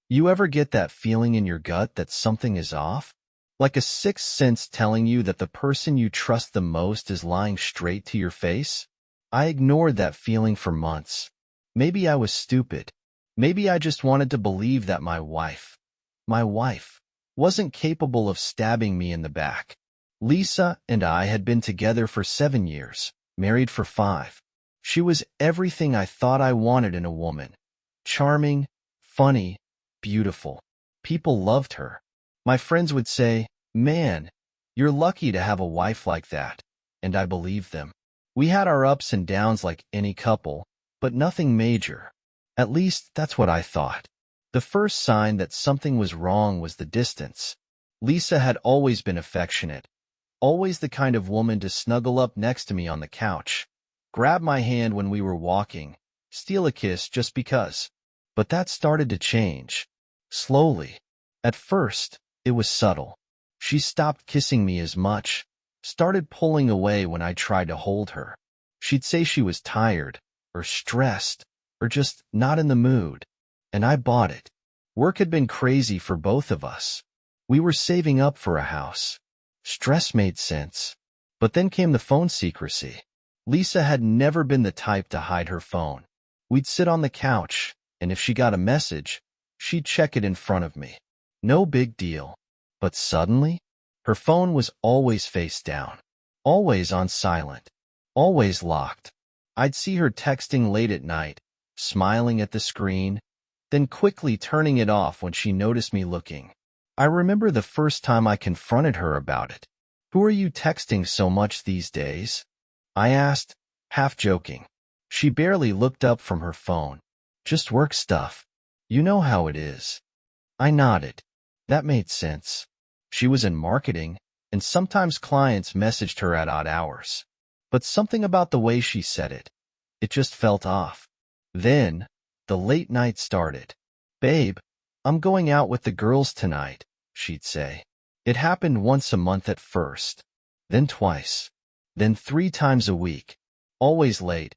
You ever get that feeling in your gut that something is off? Like a sixth sense telling you that the person you trust the most is lying straight to your face? I ignored that feeling for months. Maybe I was stupid. Maybe I just wanted to believe that my wife, wasn't capable of stabbing me in the back. Lisa and I had been together for 7 years, married for 5. She was everything I thought I wanted in a woman. Charming, funny, beautiful. People loved her. My friends would say, "Man, you're lucky to have a wife like that." And I believed them. We had our ups and downs like any couple, but nothing major. At least, that's what I thought. The first sign that something was wrong was the distance. Lisa had always been affectionate, always the kind of woman to snuggle up next to me on the couch, grab my hand when we were walking, steal a kiss just because. But that started to change. Slowly. At first, it was subtle. She stopped kissing me as much, started pulling away when I tried to hold her. She'd say she was tired, or stressed, or just not in the mood. And I bought it. Work had been crazy for both of us. We were saving up for a house. Stress made sense. But then came the phone secrecy. Lisa had never been the type to hide her phone. We'd sit on the couch, and if she got a message, she'd check it in front of me. No big deal. But suddenly, her phone was always face down, always on silent, always locked. I'd see her texting late at night, smiling at the screen, then quickly turning it off when she noticed me looking. I remember the first time I confronted her about it. "Who are you texting so much these days?" I asked, half joking. She barely looked up from her phone. "Just work stuff. You know how it is." I nodded. That made sense. She was in marketing, and sometimes clients messaged her at odd hours. But something about the way she said it just felt off. Then, the late night started. "Babe, I'm going out with the girls tonight," she'd say. It happened once a month at first, then twice, then 3 times a week. Always late,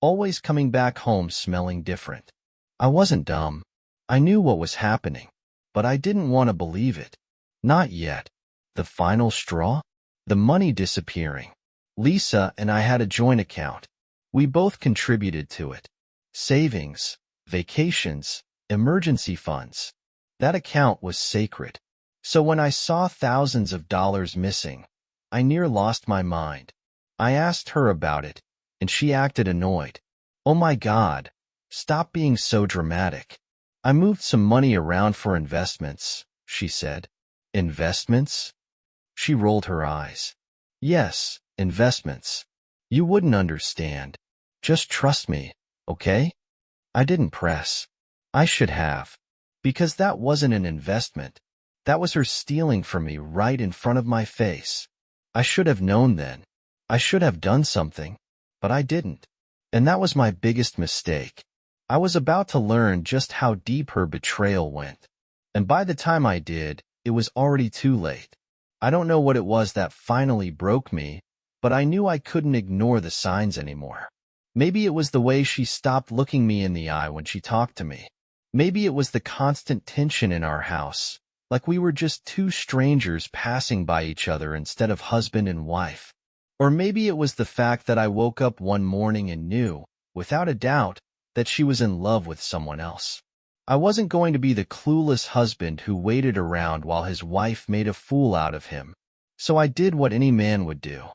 always coming back home smelling different. I wasn't dumb. I knew what was happening, but I didn't want to believe it. Not yet. The final straw? The money disappearing. Lisa and I had a joint account. We both contributed to it. Savings, vacations, emergency funds. That account was sacred. So when I saw thousands of dollars missing, I near lost my mind. I asked her about it, and she acted annoyed. "Oh my God, stop being so dramatic. I moved some money around for investments," she said. "Investments?" She rolled her eyes. "Yes, investments. You wouldn't understand. Just trust me, okay?" I didn't press. I should have. Because that wasn't an investment. That was her stealing from me right in front of my face. I should have known then. I should have done something. But I didn't. And that was my biggest mistake. I was about to learn just how deep her betrayal went. And by the time I did, it was already too late. I don't know what it was that finally broke me, but I knew I couldn't ignore the signs anymore. Maybe it was the way she stopped looking me in the eye when she talked to me. Maybe it was the constant tension in our house, like we were just 2 strangers passing by each other instead of husband and wife. Or maybe it was the fact that I woke up one morning and knew, without a doubt, that she was in love with someone else. I wasn't going to be the clueless husband who waited around while his wife made a fool out of him. So I did what any man would do.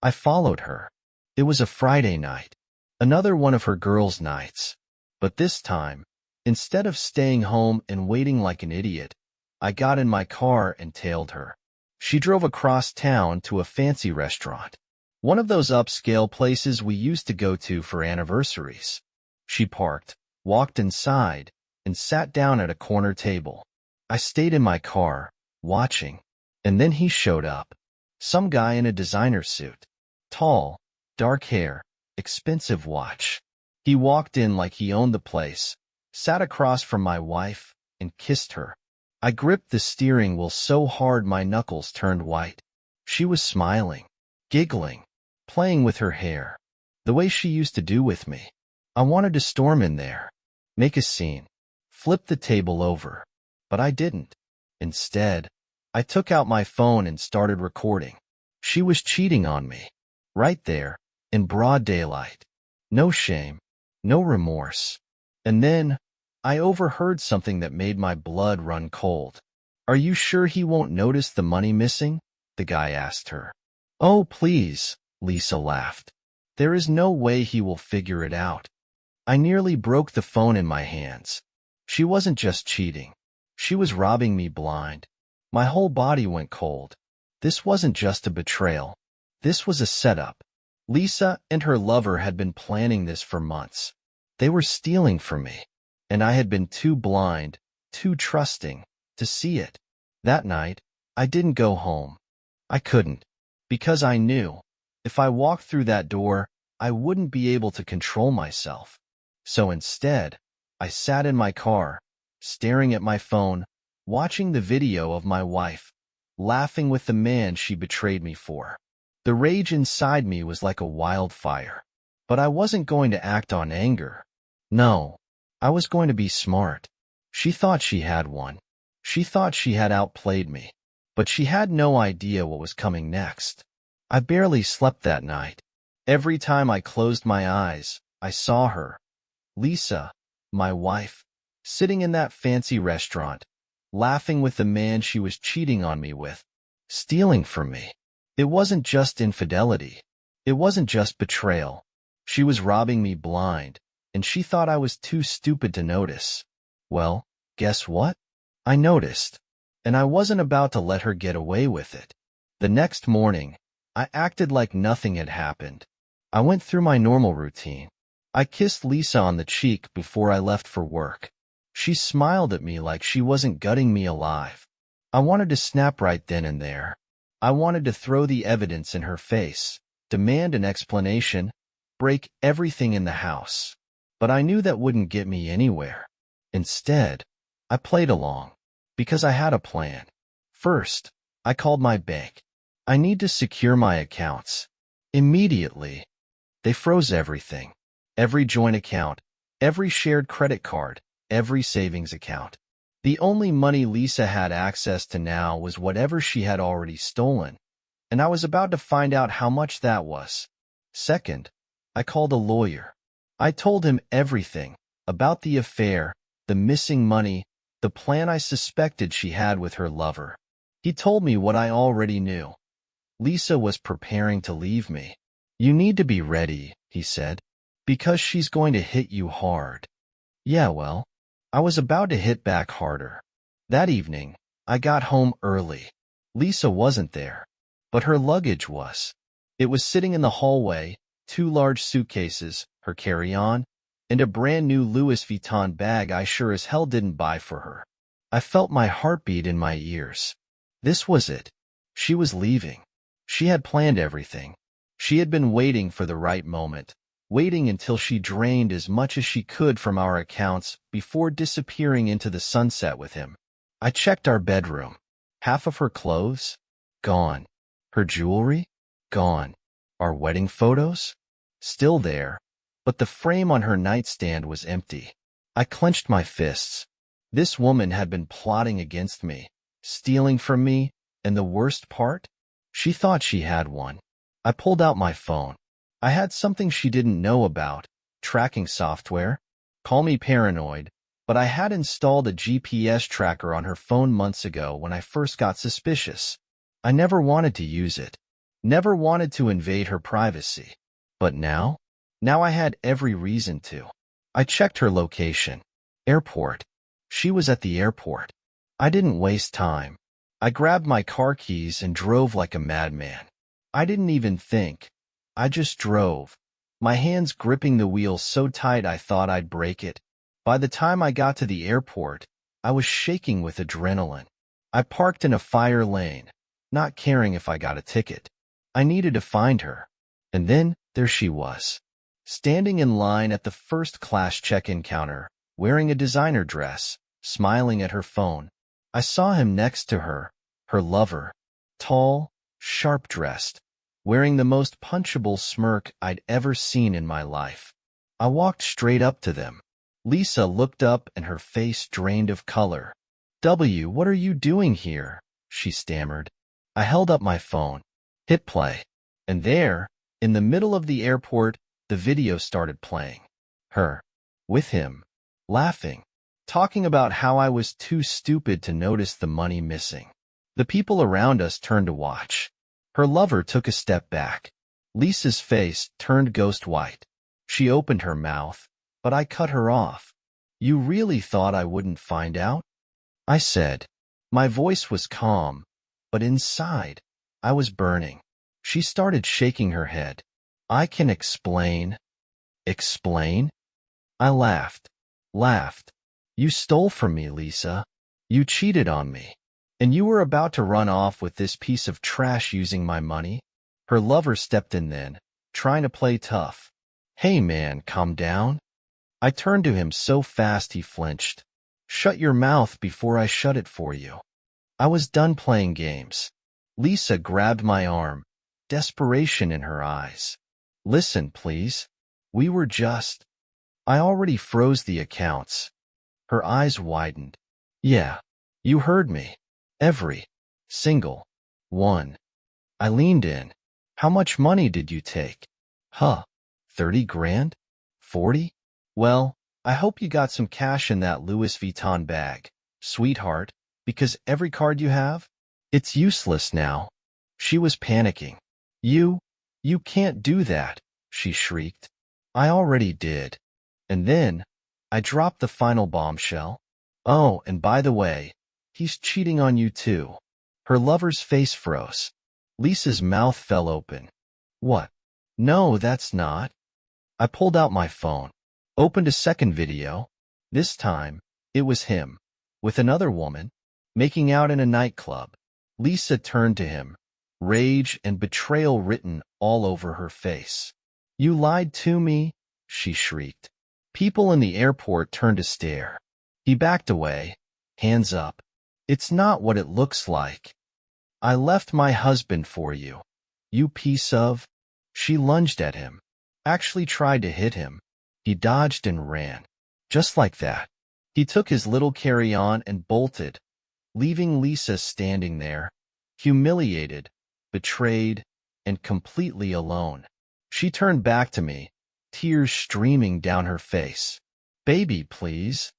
I followed her. It was a Friday night. Another one of her girls' nights. But this time, instead of staying home and waiting like an idiot, I got in my car and tailed her. She drove across town to a fancy restaurant. One of those upscale places we used to go to for anniversaries. She parked, walked inside, and sat down at a corner table. I stayed in my car, watching, and then he showed up. Some guy in a designer suit. Tall, dark hair, expensive watch. He walked in like he owned the place, sat across from my wife, and kissed her. I gripped the steering wheel so hard my knuckles turned white. She was smiling, giggling, playing with her hair, the way she used to do with me. I wanted to storm in there, make a scene, flip the table over, But I didn't. Instead, I took out my phone and started recording. She was cheating on me. Right there, in broad daylight. No shame, no remorse. And then, I overheard something that made my blood run cold. "Are you sure he won't notice the money missing?" the guy asked her. "Oh, please," Lisa laughed. "There is no way he will figure it out." I nearly broke the phone in my hands. She wasn't just cheating. She was robbing me blind. My whole body went cold. This wasn't just a betrayal. This was a setup. Lisa and her lover had been planning this for months. They were stealing from me, and I had been too blind, too trusting, to see it. That night, I didn't go home. I couldn't, because I knew, if I walked through that door, I wouldn't be able to control myself. So instead, I sat in my car, staring at my phone, watching the video of my wife, laughing with the man she betrayed me for. The rage inside me was like a wildfire. But I wasn't going to act on anger. No, I was going to be smart. She thought she had one. She thought she had outplayed me. But she had no idea what was coming next. I barely slept that night. Every time I closed my eyes, I saw her, Lisa, my wife, sitting in that fancy restaurant, laughing with the man she was cheating on me with, stealing from me. It wasn't just infidelity. It wasn't just betrayal. She was robbing me blind, and she thought I was too stupid to notice. Well, guess what? I noticed, and I wasn't about to let her get away with it. The next morning, I acted like nothing had happened. I went through my normal routine. I kissed Lisa on the cheek before I left for work. She smiled at me like she wasn't gutting me alive. I wanted to snap right then and there. I wanted to throw the evidence in her face, demand an explanation, break everything in the house. But I knew that wouldn't get me anywhere. Instead, I played along, because I had a plan. First, I called my bank. I need to secure my accounts. Immediately, they froze everything. Every joint account, every shared credit card, every savings account. The only money Lisa had access to now was whatever she had already stolen, and I was about to find out how much that was. Second, I called a lawyer. I told him everything about the affair, the missing money, the plan I suspected she had with her lover. He told me what I already knew. Lisa was preparing to leave me. "You need to be ready," he said, "because she's going to hit you hard." Yeah, well, I was about to hit back harder. That evening, I got home early. Lisa wasn't there, but her luggage was. It was sitting in the hallway, 2 large suitcases, her carry-on, and a brand new Louis Vuitton bag I sure as hell didn't buy for her. I felt my heartbeat in my ears. This was it. She was leaving. She had planned everything. She had been waiting for the right moment, waiting until she drained as much as she could from our accounts before disappearing into the sunset with him. I checked our bedroom. Half of her clothes? Gone. Her jewelry? Gone. Our wedding photos? Still there, but the frame on her nightstand was empty. I clenched my fists. This woman had been plotting against me, stealing from me, and the worst part? She thought she had one. I pulled out my phone. I had something she didn't know about, tracking software. Call me paranoid, but I had installed a GPS tracker on her phone months ago when I first got suspicious. I never wanted to use it, never wanted to invade her privacy. But now I had every reason to. I checked her location. Airport. She was at the airport. I didn't waste time. I grabbed my car keys and drove like a madman. I didn't even think. I just drove, my hands gripping the wheel so tight I thought I'd break it. By the time I got to the airport, I was shaking with adrenaline. I parked in a fire lane, not caring if I got a ticket. I needed to find her. And then there she was, standing in line at the first-class check-in counter, wearing a designer dress, smiling at her phone. I saw him next to her, her lover, tall, sharp-dressed, wearing the most punchable smirk I'd ever seen in my life. I walked straight up to them. Lisa looked up and her face drained of color. What are you doing here? She stammered. I held up my phone, hit play, and there, in the middle of the airport, the video started playing. Her, with him, laughing, talking about how I was too stupid to notice the money missing. The people around us turned to watch. Her lover took a step back. Lisa's face turned ghost white. She opened her mouth, but I cut her off. You really thought I wouldn't find out? I said. My voice was calm, but inside, I was burning. She started shaking her head. I can explain. Explain? I laughed. You stole from me, Lisa. You cheated on me. And you were about to run off with this piece of trash using my money? Her lover stepped in then, trying to play tough. Hey man, calm down. I turned to him so fast he flinched. Shut your mouth before I shut it for you. I was done playing games. Lisa grabbed my arm, desperation in her eyes. Listen, please. We were just... I already froze the accounts. Her eyes widened. Yeah, you heard me. Every single one. I leaned in. How much money did you take? 30 grand? 40? Well, I hope you got some cash in that Louis Vuitton bag, sweetheart, because every card you have, it's useless now. She was panicking. You can't do that, she shrieked. I already did. And then, I dropped the final bombshell. Oh, and by the way, he's cheating on you too. Her lover's face froze. Lisa's mouth fell open. What? No, that's not. I pulled out my phone, opened a second video. This time, it was him, with another woman, making out in a nightclub. Lisa turned to him, rage and betrayal written all over her face. You lied to me, she shrieked. People in the airport turned to stare. He backed away, hands up. It's not what it looks like. I left my husband for you. You piece of... She lunged at him, actually tried to hit him. He dodged and ran. Just like that. He took his little carry-on and bolted, leaving Lisa standing there, humiliated, betrayed, and completely alone. She turned back to me, tears streaming down her face. Baby, please.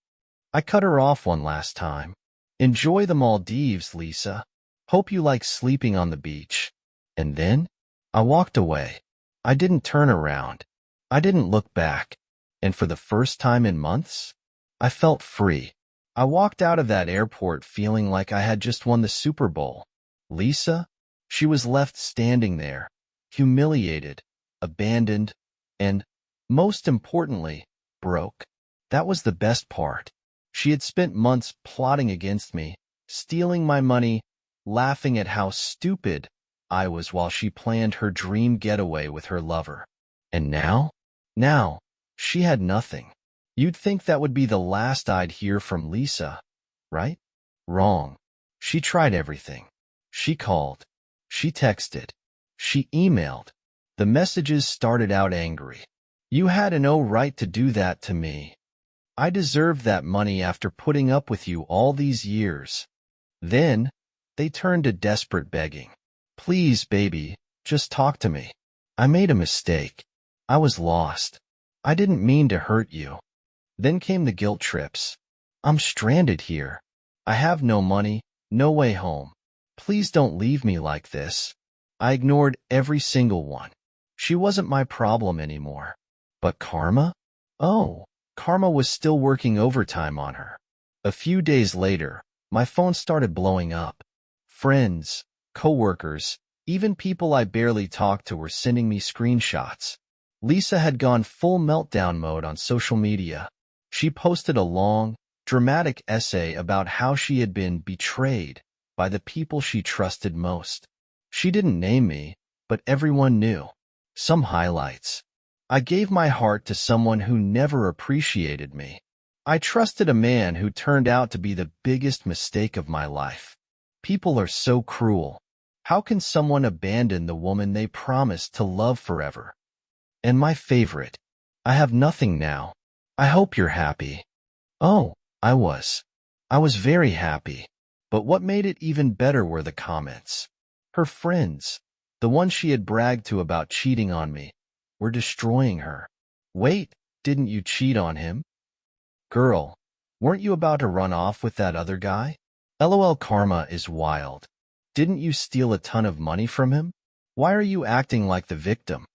I cut her off one last time. Enjoy the Maldives, Lisa. Hope you like sleeping on the beach. And then, I walked away. I didn't turn around. I didn't look back. And for the first time in months, I felt free. I walked out of that airport feeling like I had just won the Super Bowl. Lisa? She was left standing there, humiliated, abandoned, and, most importantly, broke. That was the best part. She had spent months plotting against me, stealing my money, laughing at how stupid I was while she planned her dream getaway with her lover. And now, she had nothing. You'd think that would be the last I'd hear from Lisa, right? Wrong. She tried everything. She called. She texted. She emailed. The messages started out angry. You had no right to do that to me. I deserved that money after putting up with you all these years. Then, they turned to desperate begging. Please, baby, just talk to me. I made a mistake. I was lost. I didn't mean to hurt you. Then came the guilt trips. I'm stranded here. I have no money, no way home. Please don't leave me like this. I ignored every single one. She wasn't my problem anymore. But Karma? Oh, Karma was still working overtime on her. A few days later, my phone started blowing up. Friends, coworkers, even people I barely talked to were sending me screenshots. Lisa had gone full meltdown mode on social media. She posted a long, dramatic essay about how she had been betrayed by the people she trusted most. She didn't name me, but everyone knew. Some highlights. I gave my heart to someone who never appreciated me. I trusted a man who turned out to be the biggest mistake of my life. People are so cruel. How can someone abandon the woman they promised to love forever? And my favorite, I have nothing now. I hope you're happy. Oh, I was. I was very happy, but what made it even better were the comments. Her friends, the ones she had bragged to about cheating on me, were destroying her. Wait, didn't you cheat on him? Girl, weren't you about to run off with that other guy? LOL, karma is wild. Didn't you steal a ton of money from him? Why are you acting like the victim?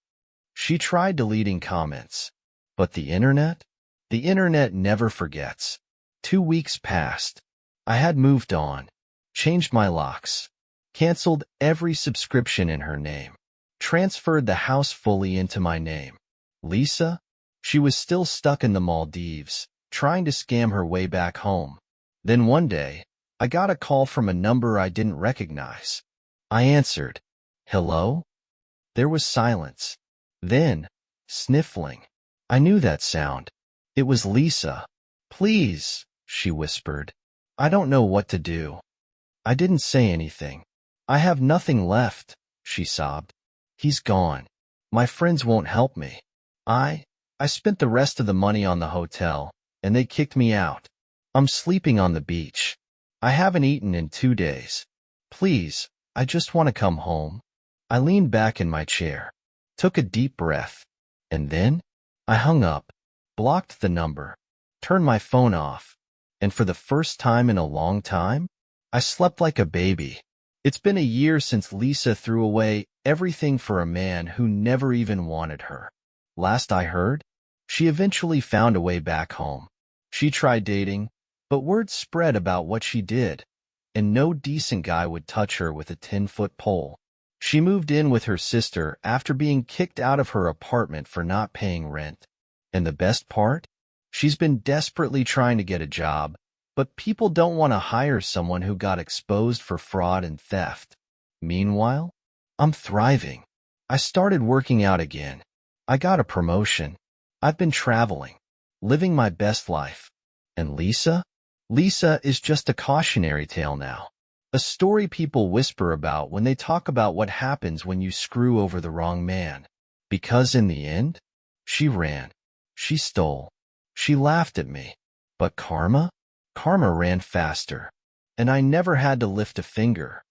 She tried deleting comments. But the internet? The internet never forgets. 2 weeks passed. I had moved on, changed my locks, canceled every subscription in her name, transferred the house fully into my name. Lisa? She was still stuck in the Maldives, trying to scam her way back home. Then one day, I got a call from a number I didn't recognize. I answered. Hello? There was silence. Then, sniffling. I knew that sound. It was Lisa. Please, she whispered. I don't know what to do. I didn't say anything. I have nothing left, she sobbed. He's gone. My friends won't help me. I spent the rest of the money on the hotel, and they kicked me out. I'm sleeping on the beach. I haven't eaten in 2 days. Please, I just want to come home. I leaned back in my chair, took a deep breath, and then I hung up, blocked the number, turned my phone off, and for the first time in a long time, I slept like a baby. It's been a year since Lisa threw away everything for a man who never even wanted her. Last I heard, she eventually found a way back home. She tried dating, but word spread about what she did, and no decent guy would touch her with a 10-foot pole. She moved in with her sister after being kicked out of her apartment for not paying rent. And the best part? She's been desperately trying to get a job, but people don't want to hire someone who got exposed for fraud and theft. Meanwhile, I'm thriving. I started working out again. I got a promotion. I've been traveling, living my best life. And Lisa? Lisa is just a cautionary tale now. A story people whisper about when they talk about what happens when you screw over the wrong man. Because in the end, she ran. She stole. She laughed at me. But karma? Karma ran faster. And I never had to lift a finger.